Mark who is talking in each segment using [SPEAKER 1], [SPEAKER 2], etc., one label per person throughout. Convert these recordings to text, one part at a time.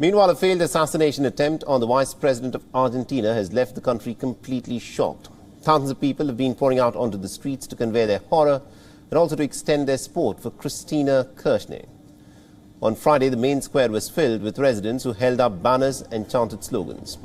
[SPEAKER 1] Meanwhile, a failed assassination attempt on the Vice President of Argentina has left the country completely shocked. Thousands of people have been pouring out onto the streets to convey their horror and also to extend their support for Cristina Kirchner. On Friday, the main square was filled with residents who held up banners and chanted slogans.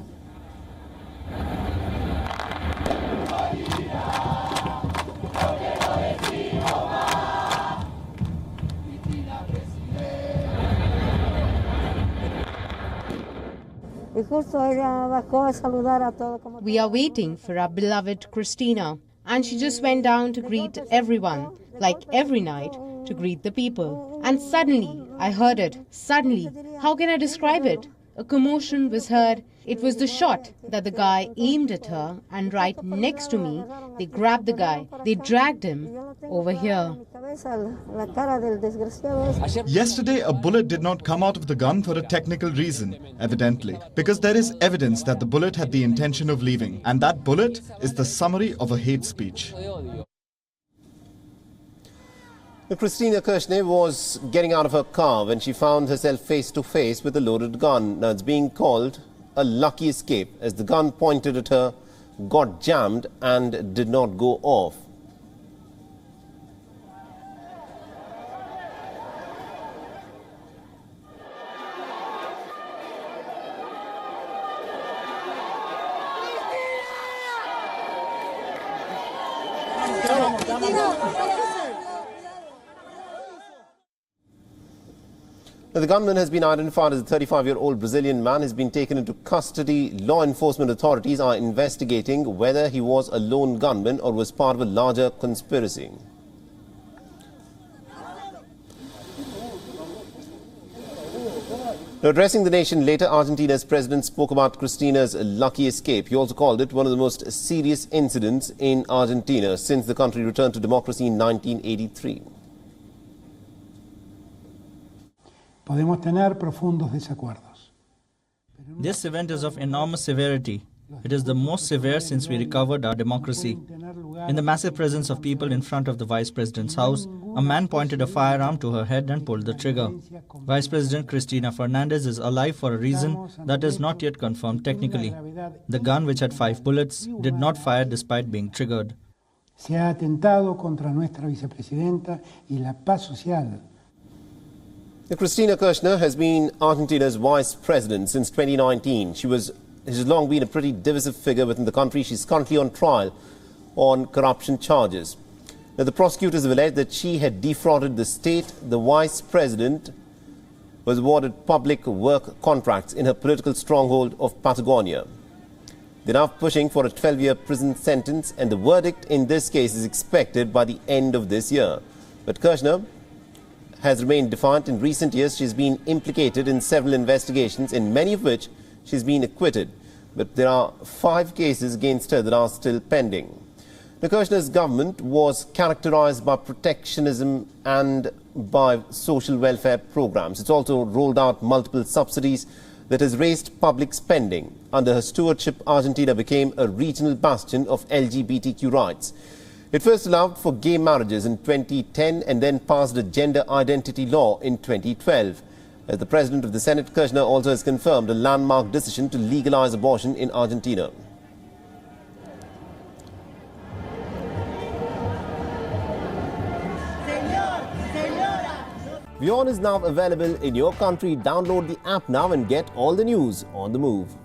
[SPEAKER 2] We are waiting for our beloved Cristina, and she just went down to greet everyone, like every night, to greet the people. And suddenly, I heard it. Suddenly, how can I describe it? A commotion was heard. It was the shot that the guy aimed at her, and right next to me, they grabbed the guy. They dragged him over here.
[SPEAKER 3] Yesterday, a bullet did not come out of the gun for a technical reason, evidently, because there is evidence that the bullet had the intention of leaving, and that bullet is the summary of a hate speech.
[SPEAKER 1] Cristina Kirchner was getting out of her car when she found herself face to face with a loaded gun. Now, it's being called a lucky escape, as the gun pointed at her got jammed and did not go off. The gunman has been identified as a 35-year-old Brazilian man. He's been taken into custody. Law enforcement authorities are investigating whether he was a lone gunman or was part of a larger conspiracy. Now, addressing the nation later, Argentina's president spoke about Cristina's lucky escape. He also called it one of the most serious incidents in Argentina since the country returned to democracy in 1983.
[SPEAKER 4] Podemos tener profundos desacuerdos.
[SPEAKER 5] This event is of enormous severity. It is the most severe since we recovered our democracy. In the massive presence of people in front of the Vice President's house, a man pointed a firearm to her head and pulled the trigger. Vice President Cristina Fernandez is alive for a reason that is not yet confirmed technically. The gun, which had 5 bullets, did not fire despite being triggered.
[SPEAKER 4] Se ha atentado contra nuestra vicepresidenta y la paz social.
[SPEAKER 1] Cristina Kirchner has been Argentina's vice president since 2019. She has long been a pretty divisive figure within the country. She's currently on trial on corruption charges. Now, the prosecutors have alleged that she had defrauded the state. The vice president was awarded public work contracts in her political stronghold of Patagonia. They're now pushing for a 12-year prison sentence, and the verdict in this case is expected by the end of this year. But Kirchner has remained defiant. In recent years, she's been implicated in several investigations, in many of which she's been acquitted. But there are 5 cases against her that are still pending. The Kirchner's government was characterized by protectionism and by social welfare programs. It's also rolled out multiple subsidies that has raised public spending. Under her stewardship, Argentina became a regional bastion of LGBTQ rights. It first allowed for gay marriages in 2010 and then passed a gender identity law in 2012. As the President of the Senate, Kirchner also has confirmed a landmark decision to legalize abortion in Argentina. WION is now available in your country. Download the app now and get all the news on the move.